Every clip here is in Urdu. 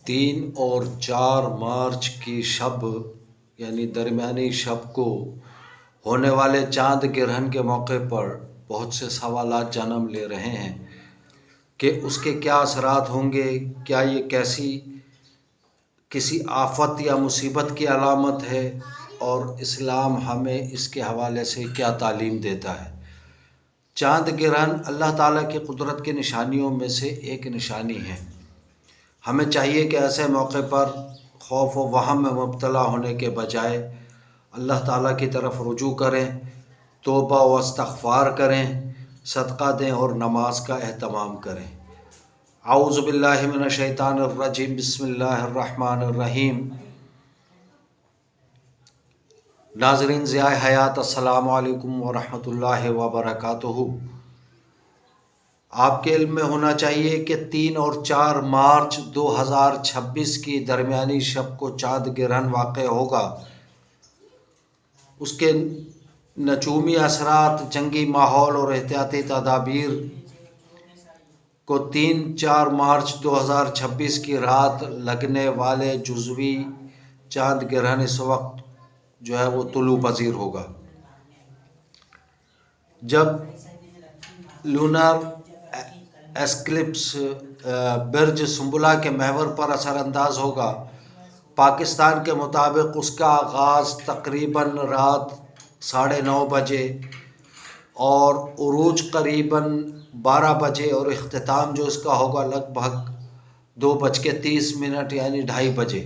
3 اور 4 مارچ کی شب یعنی درمیانی شب کو ہونے والے چاند گرہن کے موقع پر بہت سے سوالات جنم لے رہے ہیں کہ اس کے کیا اثرات ہوں گے، کیا یہ کسی آفت یا مصیبت کی علامت ہے، اور اسلام ہمیں اس کے حوالے سے کیا تعلیم دیتا ہے۔ چاند گرہن اللہ تعالیٰ کی قدرت کی نشانیوں میں سے ایک نشانی ہے۔ ہمیں چاہیے کہ ایسے موقع پر خوف و وہم میں مبتلا ہونے کے بجائے اللہ تعالیٰ کی طرف رجوع کریں، توبہ و استغفار کریں، صدقہ دیں اور نماز کا اہتمام کریں۔ اعوذ باللہ من الشیطان الرجیم، بسم اللہ الرحمن الرحیم۔ ناظرین ضیاء حیات، السلام علیکم ورحمۃ اللہ وبرکاتہ۔ آپ کے علم میں ہونا چاہیے کہ 3 اور 4 مارچ 2026 کی درمیانی شب کو چاند گرہن واقع ہوگا۔ اس کے نجومی اثرات، جنگی ماحول اور احتیاطی تدابیر کو 3-4 مارچ 2026 کی رات لگنے والے جزوی چاند گرہن اس وقت وہ طلوع پذیر ہوگا، جب لونر ایکلپس برج سنبلہ کے محور پر اثر انداز ہوگا۔ پاکستان کے مطابق اس کا آغاز تقریباً رات 9:30 بجے اور عروج قریباً 12 بجے اور اختتام جو اس کا ہوگا لگ بھگ 2:30 یعنی 2:30 بجے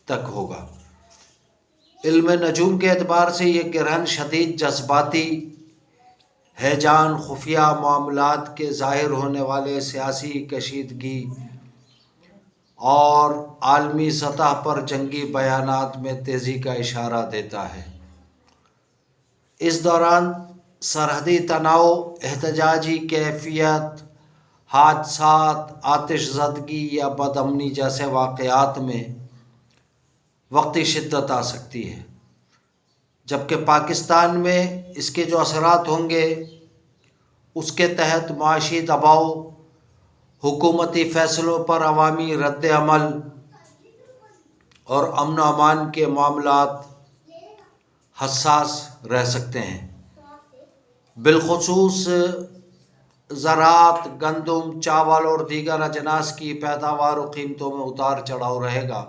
تک ہوگا۔ علم نجوم کے اعتبار سے یہ گرہن شدید جذباتی ہیجان، خفیہ معاملات کے ظاہر ہونے والے سیاسی کشیدگی اور عالمی سطح پر جنگی بیانات میں تیزی کا اشارہ دیتا ہے۔ اس دوران سرحدی تناؤ، احتجاجی کیفیت، حادثات، آتش زدگی یا بدامنی جیسے واقعات میں وقتی شدت آ سکتی ہے، جبکہ پاکستان میں اس کے جو اثرات ہوں گے اس کے تحت معاشی دباؤ، حکومتی فیصلوں پر عوامی رد عمل اور امن و امان کے معاملات حساس رہ سکتے ہیں۔ بالخصوص زراعت، گندم، چاول اور دیگر اجناس کی پیداوار و قیمتوں میں اتار چڑھاؤ رہے گا۔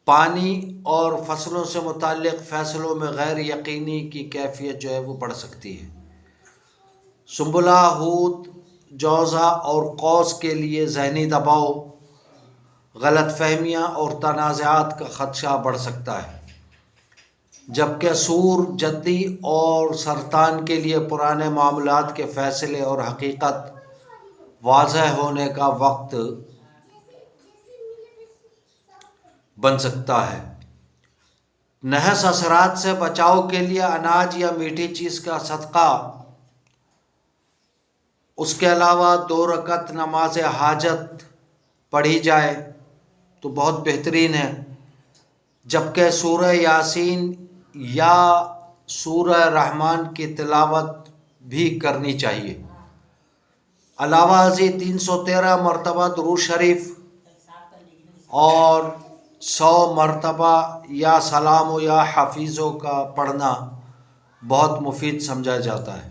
پانی اور فصلوں سے متعلق فیصلوں میں غیر یقینی کی کیفیت وہ بڑھ سکتی ہے۔ سنبلہ، حوت، جوزہ اور قوس کے لیے ذہنی دباؤ، غلط فہمیاں اور تنازعات کا خدشہ بڑھ سکتا ہے، جبکہ سور، جدی اور سرطان کے لیے پرانے معاملات کے فیصلے اور حقیقت واضح ہونے کا وقت بن سکتا ہے۔ نحس اثرات سے بچاؤ کے لیے اناج یا میٹھی چیز کا صدقہ، اس کے علاوہ 2 رکعت نماز حاجت پڑھی جائے تو بہت بہترین ہے، جبکہ سورہ یاسین یا سورہ رحمان کی تلاوت بھی کرنی چاہیے۔ علاوہ ازیں 313 مرتبہ درود شریف اور 100 مرتبہ یا سلام و یا حفیظوں کا پڑھنا بہت مفید سمجھا جاتا ہے۔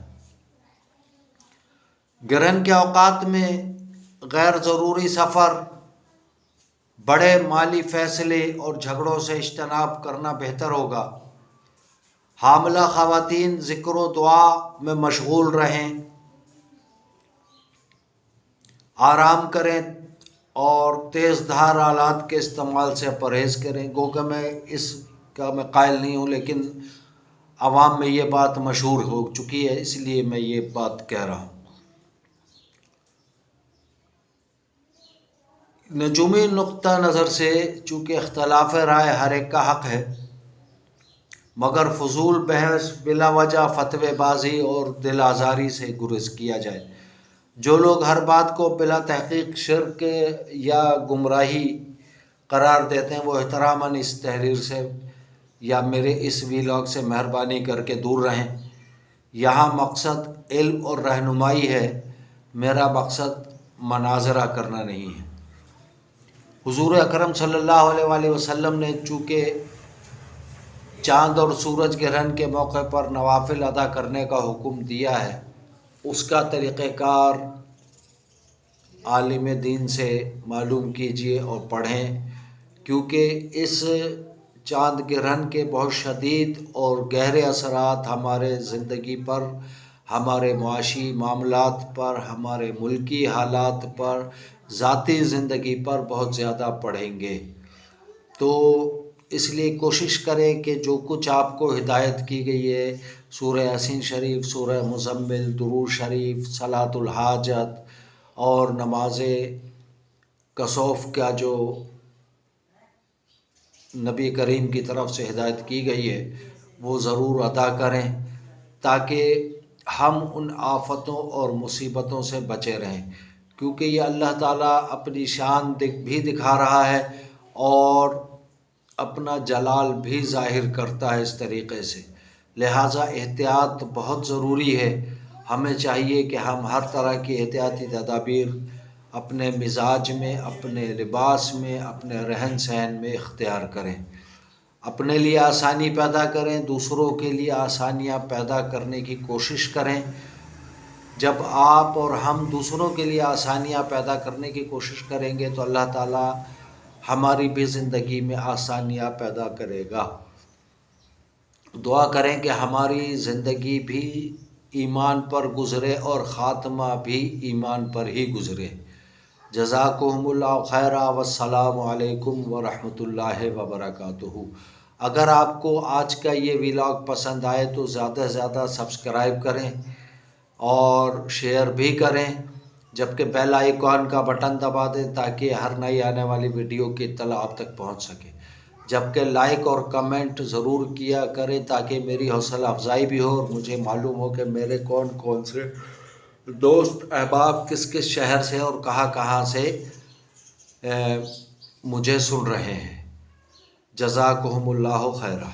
گرہن کے اوقات میں غیر ضروری سفر، بڑے مالی فیصلے اور جھگڑوں سے اجتناب کرنا بہتر ہوگا۔ حاملہ خواتین ذکر و دعا میں مشغول رہیں، آرام کریں اور تیز دھار آلات کے استعمال سے پرہیز کریں۔ گوکہ میں اس کا قائل نہیں ہوں، لیکن عوام میں یہ بات مشہور ہو چکی ہے، اس لیے میں یہ بات کہہ رہا ہوں۔ نجومی نقطہ نظر سے چونکہ اختلاف رائے ہر ایک کا حق ہے، مگر فضول بحث، بلا وجہ فتوی بازی اور دل آزاری سے گریز کیا جائے۔ جو لوگ ہر بات کو بلا تحقیق شرک یا گمراہی قرار دیتے ہیں، وہ احتراماً اس تحریر سے یا میرے اس ویلاگ سے مہربانی کر کے دور رہیں۔ یہاں مقصد علم اور رہنمائی ہے، میرا مقصد مناظرہ کرنا نہیں ہے۔ حضور اکرم صلی اللہ علیہ وآلہ وسلم نے چونکہ چاند اور سورج گرہن کے موقع پر نوافل ادا کرنے کا حکم دیا ہے، اس کا طریقہ کار عالم دین سے معلوم کیجیے اور پڑھیں، کیونکہ اس چاند گرہن کے بہت شدید اور گہرے اثرات ہمارے زندگی پر، ہمارے معاشی معاملات پر، ہمارے ملکی حالات پر، ذاتی زندگی پر بہت زیادہ پڑیں گے۔ تو اس لیے کوشش کریں کہ جو کچھ آپ کو ہدایت کی گئی ہے، سورہ یاسین شریف، سورہ مزمل، درود شریف، صلاۃ الحاجت اور نماز کسوف کا جو نبی کریم کی طرف سے ہدایت کی گئی ہے، وہ ضرور ادا کریں تاکہ ہم ان آفتوں اور مصیبتوں سے بچے رہیں، کیونکہ یہ اللہ تعالیٰ اپنی شان بھی دکھا رہا ہے اور اپنا جلال بھی ظاہر کرتا ہے اس طریقے سے، لہٰذا احتیاط بہت ضروری ہے۔ ہمیں چاہیے کہ ہم ہر طرح کی احتیاطی تدابیر اپنے مزاج میں، اپنے لباس میں، اپنے رہن سہن میں اختیار کریں، اپنے لیے آسانی پیدا کریں، دوسروں کے لیے آسانیاں پیدا کرنے کی کوشش کریں۔ جب آپ اور ہم دوسروں کے لیے آسانیاں پیدا کرنے کی کوشش کریں گے تو اللہ تعالیٰ ہماری بھی زندگی میں آسانیاں پیدا کرے گا۔ دعا کریں کہ ہماری زندگی بھی ایمان پر گزرے اور خاتمہ بھی ایمان پر ہی گزرے۔ جزاکم اللہ خیرا، والسلام علیکم ورحمۃ اللہ وبرکاتہ۔ اگر آپ کو آج کا یہ ولاگ پسند آئے تو زیادہ سے زیادہ سبسکرائب کریں اور شیئر بھی کریں، جبکہ بیل آئیکن کا بٹن دبا دیں تاکہ ہر نئی آنے والی ویڈیو کی اطلاع آپ تک پہنچ سکے، جبکہ لائک اور کمنٹ ضرور کیا کریں تاکہ میری حوصلہ افزائی بھی ہو اور مجھے معلوم ہو کہ میرے کون کون سے دوست احباب کس کس شہر سے اور کہاں کہاں سے مجھے سن رہے ہیں۔ جزاکہم اللہ خیرہ۔